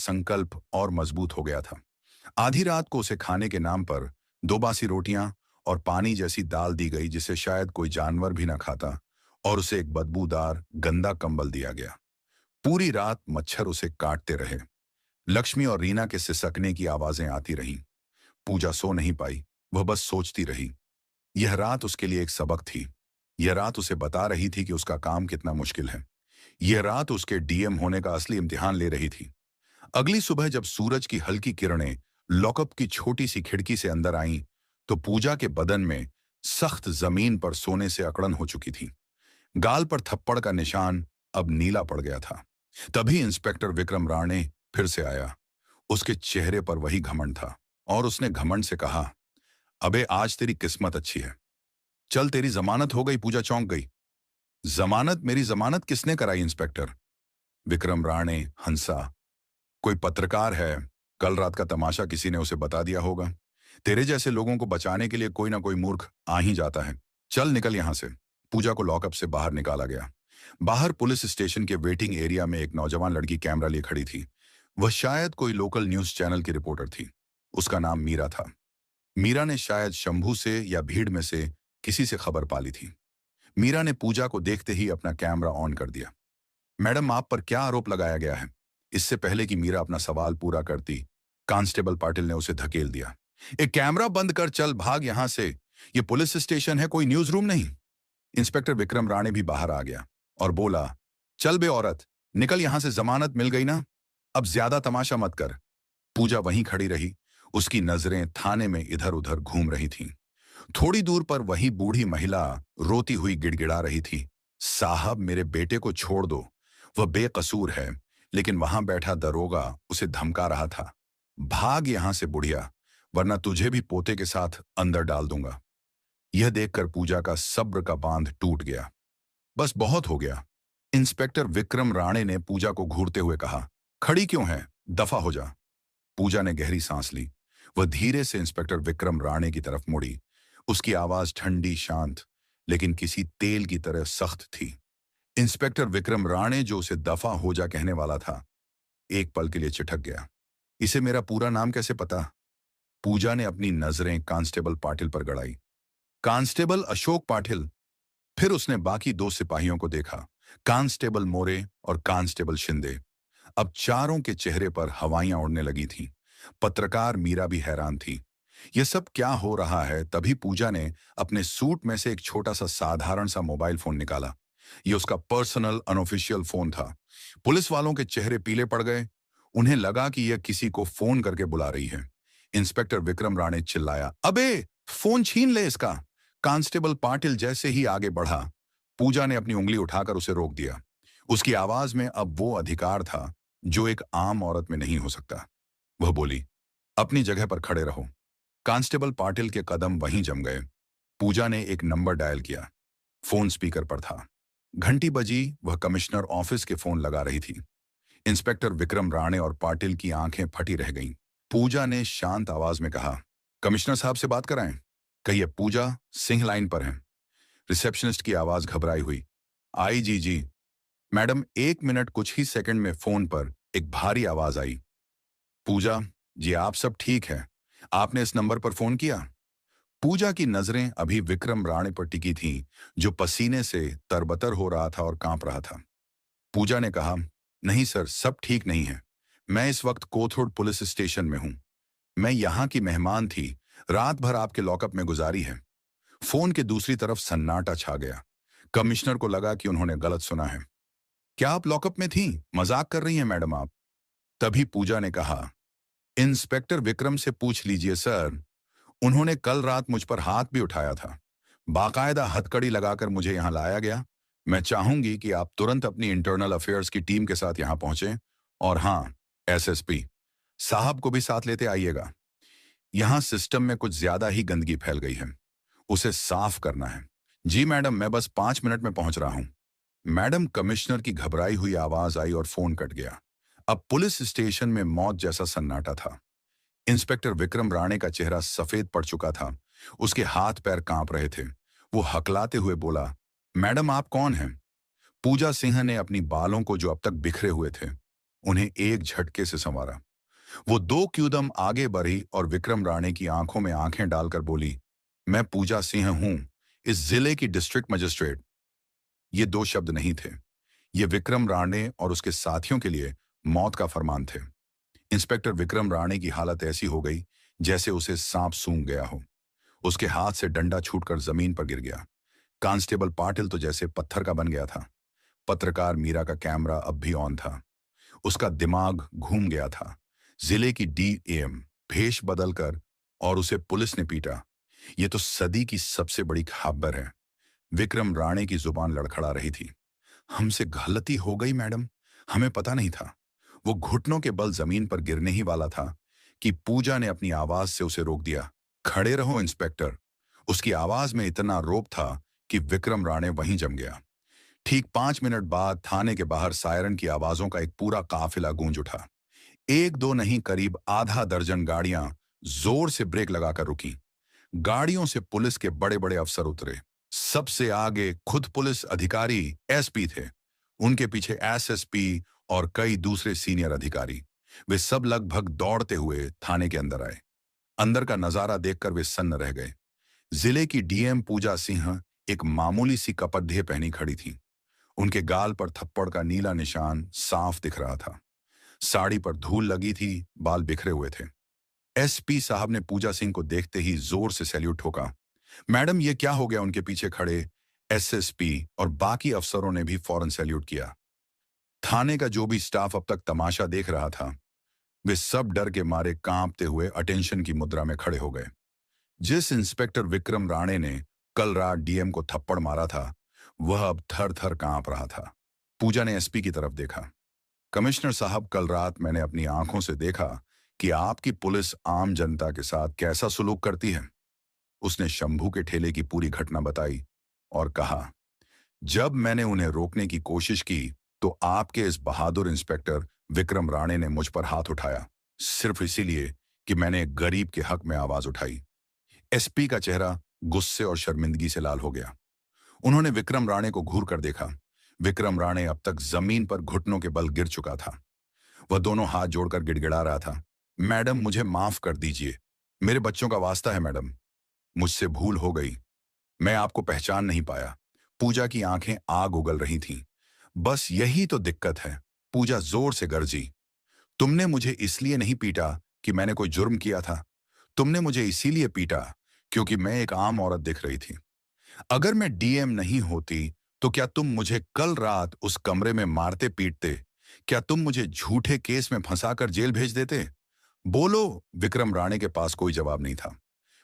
संकल्प और मजबूत हो गया था। आधी रात को उसे खाने के नाम पर 2 बासी रोटियां और पानी जैसी दाल दी गई जिसे शायद कोई जानवर भी ना खाता, और उसे एक बदबूदार गंदा कंबल दिया गया। पूरी रात मच्छर उसे काटते रहे। लक्ष्मी और रीना के सिसकने की आवाजें आती रहीं। पूजा सो नहीं पाई। वह बस सोचती रही। यह रात उसके लिए एक सबक थी। यह रात उसे बता रही थी कि उसका काम कितना मुश्किल है। यह रात उसके डीएम होने का असली इम्तिहान ले रही थी। अगली सुबह जब सूरज की हल्की किरणें लॉकअप की छोटी सी खिड़की से अंदर आईं, तो पूजा के बदन में सख्त जमीन पर सोने से अकड़न हो चुकी थी। गाल पर थप्पड़ का निशान अब नीला पड़ गया था। तभी इंस्पेक्टर विक्रम राणे फिर से आया। उसके चेहरे पर वही घमंड था, और उसने घमंड से कहा, अबे आज तेरी किस्मत अच्छी है। चल तेरी जमानत हो गई। पूजा चौंक गई। जमानत? मेरी जमानत किसने कराई इंस्पेक्टर? विक्रम राणे हंसा। कोई पत्रकार है। कल रात का तमाशा किसी ने उसे बता दिया होगा। तेरे जैसे लोगों को बचाने के लिए कोई ना कोई मूर्ख आ ही जाता है। चल निकल यहां से। पूजा को लॉकअप से बाहर निकाला गया। बाहर पुलिस स्टेशन के वेटिंग एरिया में एक नौजवान लड़की कैमरा लिए खड़ी थी। वह शायद कोई लोकल न्यूज चैनल की रिपोर्टर थी। उसका नाम मीरा था। मीरा ने शायद शंभू से या भीड़ में से किसी से खबर पाली थी। मीरा ने पूजा को देखते ही अपना कैमरा ऑन कर दिया। मैडम, आप पर क्या आरोप लगाया गया है? इससे पहले कि मीरा अपना सवाल पूरा करती, कांस्टेबल पाटिल ने उसे धकेल दिया। एक कैमरा बंद कर, चल भाग यहां से। यह पुलिस स्टेशन है, कोई न्यूज रूम नहीं। इंस्पेक्टर विक्रम राणे भी बाहर आ गया और बोला, चल बे औरत, निकल यहां से। जमानत मिल गई ना, अब ज्यादा तमाशा मत कर। पूजा वहीं खड़ी रही। उसकी नजरें थाने में इधर उधर घूम रही थीं। थोड़ी दूर पर वही बूढ़ी महिला रोती हुई गिड़गिड़ा रही थी, साहब मेरे बेटे को छोड़ दो, वह बेकसूर है। लेकिन वहां बैठा दरोगा उसे धमका रहा था, भाग यहां से बुढ़िया, वरना तुझे भी पोते के साथ अंदर डाल दूंगा। यह देखकर पूजा का सब्र का बांध टूट गया। बस बहुत हो गया। इंस्पेक्टर विक्रम राणे ने पूजा को घूरते हुए कहा, खड़ी क्यों है, दफा हो जा। पूजा ने गहरी सांस ली। वह धीरे से इंस्पेक्टर विक्रम राणे की तरफ मुड़ी। उसकी आवाज ठंडी शांत, लेकिन किसी तेल की तरह सख्त थी। इंस्पेक्टर विक्रम राणे, जो उसे दफा हो जा कहने वाला था, एक पल के लिए चिटक गया। इसे मेरा पूरा नाम कैसे पता? पूजा ने अपनी नजरें कांस्टेबल पाटिल पर गड़ाई। कांस्टेबल अशोक पाटिल। फिर उसने बाकी 2 सिपाहियों को देखा, कांस्टेबल मोरे और कांस्टेबल शिंदे। अब चारों के चेहरे पर हवाइयां उड़ने लगी थीं। पत्रकार मीरा भी हैरान थी। यह सब क्या हो रहा है? तभी पूजा ने अपने सूट में से एक छोटा सा साधारण सा मोबाइल फोन निकाला। यह उसका पर्सनल अनऑफिशियल फोन था। पुलिस वालों के चेहरे पीले पड़ गए। उन्हें लगा कि यह किसी को फोन करके बुला रही है। इंस्पेक्टर विक्रम राणे चिल्लाया, अबे फोन छीन ले इसका। कांस्टेबल पाटिल जैसे ही आगे बढ़ा, पूजा ने अपनी उंगली उठाकर उसे रोक दिया। उसकी आवाज में अब वो अधिकार था जो एक आम औरत में नहीं हो सकता। वह बोली, अपनी जगह पर खड़े रहो। कांस्टेबल पाटिल के कदम वहीं जम गए। पूजा ने एक नंबर डायल किया। फोन स्पीकर पर था। घंटी बजी। वह कमिश्नर ऑफिस के फोन लगा रही थी। इंस्पेक्टर विक्रम राणे और पाटिल की आंखें फटी रह गईं। पूजा ने शांत आवाज में कहा, कमिश्नर साहब से बात कराएं। कहिए, पूजा सिंह लाइन पर हैं। रिसेप्शनिस्ट की आवाज घबराई हुई, आई जी। Madam 1 minute. कुछ ही सेकंड में फोन पर एक भारी आवाज आई, पूजा जी आप सब ठीक है? आपने इस नंबर पर फोन किया? पूजा की नजरें अभी विक्रम राणे पर टिकी थीं, जो पसीने से तरबतर हो रहा था और कांप रहा था। पूजा ने कहा, नहीं सर, सब ठीक नहीं है। मैं इस वक्त कोथरूड पुलिस स्टेशन में हूं। मैं यहां की मेहमान थी, रात भर आपके लॉकअप में गुजारी है। फोन के दूसरी तरफ सन्नाटा छा गया। कमिश्नर को लगा कि उन्होंने गलत सुना है। क्या आप लॉकअप में थीं? मजाक कर रही हैं मैडम आप? तभी पूजा ने कहा, इंस्पेक्टर विक्रम से पूछ लीजिए सर, उन्होंने कल रात मुझ पर हाथ भी उठाया था। बाकायदा हथकड़ी लगाकर मुझे यहां लाया गया। मैं चाहूंगी कि आप तुरंत अपनी इंटरनल अफेयर्स की टीम के साथ यहां पहुंचें, और हां, एसएसपी साहब को भी साथ लेते आइएगा। यहां सिस्टम में कुछ ज्यादा ही गंदगी फैल गई है, उसे साफ करना है। जी मैडम, मैं बस 5 मिनट में पहुंच रहा हूं। मैडम, कमिश्नर की घबराई हुई आवाज आई और फोन कट गया। अब पुलिस स्टेशन में मौत जैसा सन्नाटा था। इंस्पेक्टर विक्रम राणे का चेहरा सफेद पड़ चुका था। उसके हाथ पैर कांप रहे थे। वो हकलाते हुए बोला, मैडम आप कौन हैं? पूजा सिंह ने अपनी बालों को, जो अब तक बिखरे हुए थे, उन्हें एक झटके से संवारा। वो दो कदम आगे बढ़ी और विक्रम राणे की आंखों में आंखें डालकर बोली, मैं पूजा सिंह हूं, इस जिले की डिस्ट्रिक्ट मजिस्ट्रेट। ये दो शब्द नहीं थे। ये विक्रम राणे और उसके साथियों के लिए मौत का फरमान थे। इंस्पेक्टर विक्रम राणे की हालत ऐसी हो गई जैसे उसे सांप सूंघ गया हो। उसके हाथ से डंडा छूटकर जमीन पर गिर गया। कांस्टेबल पाटिल तो जैसे पत्थर का बन गया था। पत्रकार मीरा का कैमरा अब भी ऑन था। उसका दिमाग घूम गया था। जिले की डीएम भेष बदलकर और उसे पुलिस ने पीटा। ये तो सदी की सबसे बड़ी खबर है। विक्रम राणे की जुबान लड़खड़ा रही थी। हमसे गलती हो गई मैडम, हमें पता नहीं था। वो घुटनों के बल जमीन पर गिरने ही वाला था कि पूजा ने अपनी आवाज से उसे रोक दिया। खड़े रहो इंस्पेक्टर। उसकी आवाज में इतना रोब था कि विक्रम राणे वहीं जम गया। ठीक 5 मिनट बाद थाने के बाहर सायरन की आवाजों का एक पूरा काफिला गूंज उठा। एक दो नहीं, करीब आधा दर्जन गाड़ियां जोर से ब्रेक लगाकर रुकी। गाड़ियों से पुलिस के बड़े बड़े अफसर उतरे। सबसे आगे खुद पुलिस अधिकारी एसपी थे। उनके पीछे एसएसपी और कई दूसरे सीनियर अधिकारी। वे सब लगभग दौड़ते हुए थाने के अंदर आए। अंदर का नजारा देखकर वे सन्न रह गए। जिले की डीएम पूजा सिंह एक मामूली सी कपड़े पहनी खड़ी थी। उनके गाल पर थप्पड़ का नीला निशान साफ दिख रहा था। साड़ी पर धूल लगी थी, बाल बिखरे हुए थे। एसपी साहब ने पूजा सिंह को देखते ही जोर से सैल्यूट ठोका। मैडम, ये क्या हो गया? उनके पीछे खड़े एसएसपी और बाकी अफसरों ने भी फौरन सैल्यूट किया। थाने का जो भी स्टाफ अब तक तमाशा देख रहा था, वे सब डर के मारे कांपते हुए अटेंशन की मुद्रा में खड़े हो गए। जिस इंस्पेक्टर विक्रम राणे ने कल रात डीएम को थप्पड़ मारा था, वह अब थर थर कांप रहा था। पूजा ने एसपी की तरफ देखा। कमिश्नर साहब, कल रात मैंने अपनी आंखों से देखा कि आपकी पुलिस आम जनता के साथ कैसा सुलूक करती है। उसने शंभू के ठेले की पूरी घटना बताई और कहा, जब मैंने उन्हें रोकने की कोशिश की तो आपके इस बहादुर इंस्पेक्टर विक्रम राणे ने मुझ पर हाथ उठाया, सिर्फ इसीलिए कि मैंने एक गरीब के हक में आवाज उठाई। एसपी का चेहरा गुस्से और शर्मिंदगी से लाल हो गया। उन्होंने विक्रम राणे को घूर कर देखा। विक्रम राणे अब तक जमीन पर घुटनों के बल गिर चुका था। वह दोनों हाथ जोड़कर गिड़गिड़ा रहा था, मैडम मुझे माफ कर दीजिए, मेरे बच्चों का वास्ता है मैडम, मुझसे भूल हो गई, मैं आपको पहचान नहीं पाया। पूजा की आंखें आग उगल रही थीं। बस यही तो दिक्कत है। पूजा जोर से गरजी, तुमने मुझे इसलिए नहीं पीटा कि मैंने कोई जुर्म किया था। तुमने मुझे इसीलिए पीटा क्योंकि मैं एक आम औरत दिख रही थी। अगर मैं डीएम नहीं होती तो क्या तुम मुझे कल रात उस कमरे में मारते पीटते? क्या तुम मुझे झूठे केस में फंसाकर जेल भेज देते? बोलो। विक्रम राणे के पास कोई जवाब नहीं था।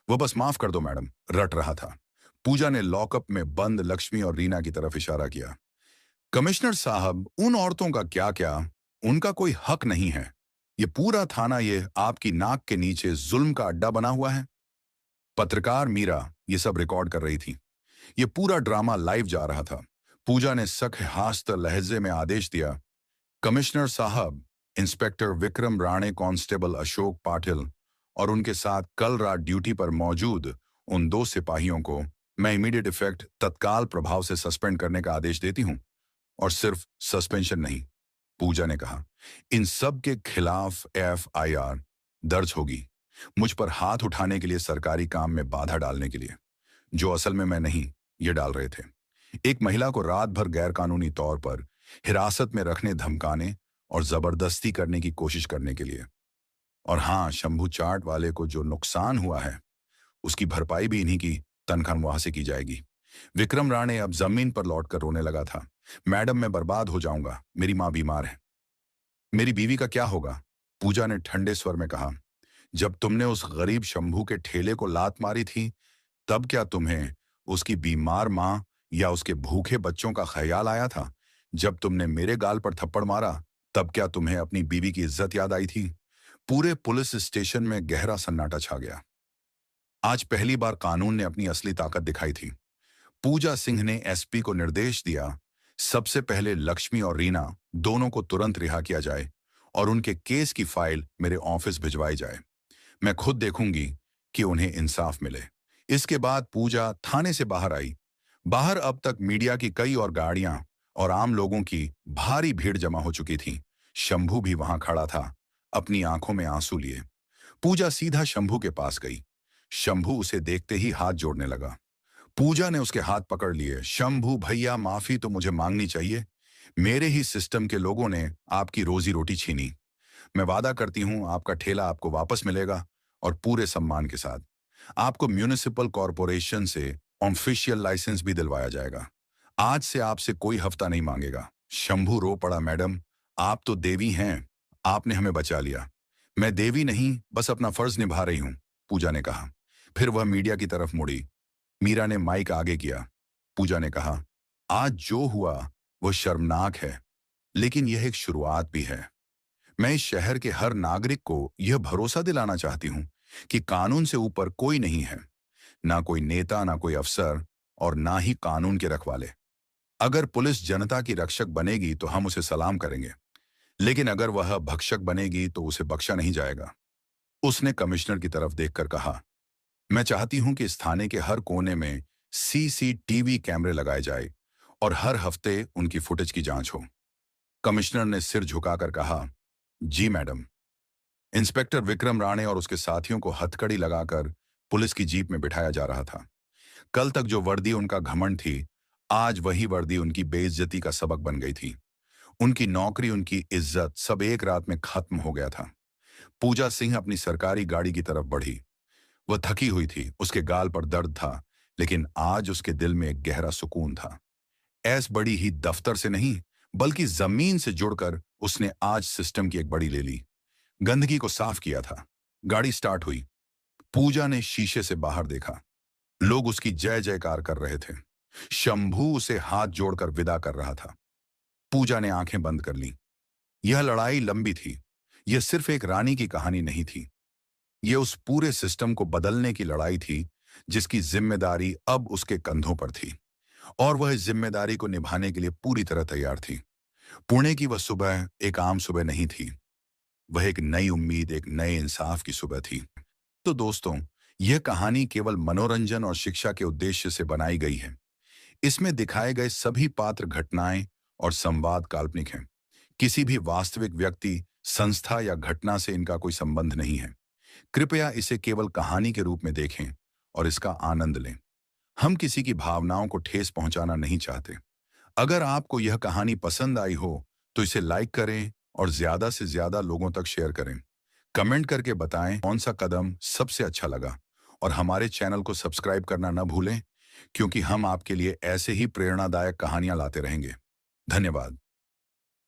वह बस माफ कर दो मैडम रट रहा था। पूजा ने लॉकअप में बंद लक्ष्मी और रीना की तरफ इशारा किया। कमिश्नर साहब, उन औरतों का क्या क्या, उनका कोई हक नहीं है। ये पूरा थाना ये आपकी नाक के नीचे जुल्म का अड्डा बना हुआ है। पत्रकार मीरा ये सब रिकॉर्ड कर रही थी। ये पूरा ड्रामा लाइव जा रहा था। पूजा ने सख्त हास्त लहजे में आदेश दिया, कमिश्नर साहब, इंस्पेक्टर विक्रम राणे, कांस्टेबल अशोक पाटिल और उनके साथ कल रात ड्यूटी पर मौजूद उन दो सिपाहियों को मैं इमीडिएट इफेक्ट तत्काल प्रभाव से सस्पेंड करने का आदेश देती हूं। और सिर्फ सस्पेंशन नहीं, पूजा ने कहा, इन सब के खिलाफ एफआईआर दर्ज होगी, मुझ पर हाथ उठाने के लिए, सरकारी काम में बाधा डालने के लिए, जो असल में मैं नहीं, ये डाल रहे थे। एक महिला को रात भर गैरकानूनी तौर पर हिरासत में रखने, धमकाने और जबरदस्ती करने की कोशिश करने के लिए। और हाँ, शंभू चाट वाले को जो नुकसान हुआ है उसकी भरपाई भी इन्हीं की तनख्वाह से की जाएगी। विक्रम राणे अब जमीन पर लौटकर रोने लगा था। मैडम, मैं बर्बाद हो जाऊंगा, मेरी मां बीमार है। मेरी बीवी का क्या होगा? पूजा ने ठंडे स्वर में कहा, जब तुमने उस गरीब शंभू के ठेले को लात मारी थी, तब क्या तुम्हें उसकी बीमार मां या उसके भूखे बच्चों का ख्याल आया था? जब तुमने मेरे गाल पर थप्पड़ मारा, तब क्या तुम्हें अपनी बीवी की इज्जत याद आई थी? पूरे पुलिस स्टेशन में गहरा सन्नाटा छा गया। आज पहली बार कानून ने अपनी असली ताकत दिखाई थी। पूजा सिंह ने एसपी को निर्देश दिया, सबसे पहले लक्ष्मी और रीना दोनों को तुरंत रिहा किया जाए और उनके केस की फाइल मेरे ऑफिस भिजवाई जाए। मैं खुद देखूंगी कि उन्हें इंसाफ मिले। इसके बाद पूजा थाने से बाहर आई। बाहर अब तक मीडिया की कई और गाड़ियां और आम लोगों की भारी भीड़ जमा हो चुकी थी। शंभू भी वहां खड़ा था, अपनी आंखों में आंसू लिए। पूजा सीधा शंभू के पास गई। शंभू उसे देखते ही हाथ जोड़ने लगा। पूजा ने उसके हाथ पकड़ लिए। शंभू भैया, माफी तो मुझे मांगनी चाहिए। मेरे ही सिस्टम के लोगों ने आपकी रोजी रोटी छीनी। मैं वादा करती हूं आपका ठेला आपको वापस मिलेगा, और पूरे सम्मान के साथ। आपको म्यूनिसिपल कॉरपोरेशन से ऑफिशियल लाइसेंस भी दिलवाया जाएगा। आज से आपसे कोई हफ्ता नहीं मांगेगा। शंभू रो पड़ा। मैडम, आप तो देवी हैं। आपने हमें बचा लिया। मैं देवी नहीं, बस अपना फर्ज निभा रही हूं, पूजा ने कहा। फिर वह मीडिया की तरफ मुड़ी। मीरा ने माइक आगे किया। पूजा ने कहा, आज जो हुआ वो शर्मनाक है, लेकिन यह एक शुरुआत भी है। मैं इस शहर के हर नागरिक को यह भरोसा दिलाना चाहती हूं कि कानून से ऊपर कोई नहीं है। ना कोई नेता, ना कोई अफसर, और ना ही कानून के रखवाले। अगर पुलिस जनता की रक्षक बनेगी तो हम उसे सलाम करेंगे, लेकिन अगर वह भक्षक बनेगी तो उसे बख्शा नहीं जाएगा। उसने कमिश्नर की तरफ देखकर कहा, मैं चाहती हूं कि इस थाने के हर कोने में सीसीटीवी कैमरे लगाए जाए और हर हफ्ते उनकी फुटेज की जांच हो। कमिश्नर ने सिर झुकाकर कहा, जी मैडम। इंस्पेक्टर विक्रम राणे और उसके साथियों को हथकड़ी लगाकर पुलिस की जीप में बिठाया जा रहा था। कल तक जो वर्दी उनका घमंड थी, आज वही वर्दी उनकी बेइज्जती का सबक बन गई थी। उनकी नौकरी, उनकी इज्जत, सब एक रात में खत्म हो गया था। पूजा सिंह अपनी सरकारी गाड़ी की तरफ बढ़ी। वह थकी हुई थी, उसके गाल पर दर्द था, लेकिन आज उसके दिल में एक गहरा सुकून था। ऐस बड़ी ही दफ्तर से नहीं, बल्कि जमीन से जुड़कर उसने आज सिस्टम की एक बड़ी ले ली। गंदगी को साफ किया था। गाड़ी स्टार्ट हुई। पूजा ने शीशे से बाहर देखा। लोग उसकी जय जयकार कर रहे थे। शंभू उसे हाथ जोड़कर विदा कर रहा था। पूजा ने आंखें बंद कर लीं। यह लड़ाई लंबी थी। यह सिर्फ एक रानी की कहानी नहीं थी। यह उस पूरे सिस्टम को बदलने की लड़ाई थी, जिसकी जिम्मेदारी अब उसके कंधों पर थी, और वह इस जिम्मेदारी को निभाने के लिए पूरी तरह तैयार थी। पुणे की वह सुबह एक आम सुबह नहीं थी। वह एक नई उम्मीद, एक नए इंसाफ की सुबह थी। तो दोस्तों, यह कहानी केवल मनोरंजन और शिक्षा के उद्देश्य से बनाई गई है। इसमें दिखाए गए सभी पात्र, घटनाएं और संवाद काल्पनिक हैं। किसी भी वास्तविक व्यक्ति, संस्था या घटना से इनका कोई संबंध नहीं है। कृपया इसे केवल कहानी के रूप में देखें और इसका आनंद लें। हम किसी की भावनाओं को ठेस पहुंचाना नहीं चाहते। अगर आपको यह कहानी पसंद आई हो तो इसे लाइक करें और ज्यादा से ज्यादा लोगों तक शेयर करें। कमेंट करके बताएं कौन सा कदम सबसे अच्छा लगा, और हमारे चैनल को सब्सक्राइब करना न भूलें, क्योंकि हम आपके लिए ऐसे ही प्रेरणादायक कहानियां लाते रहेंगे। धन्यवाद।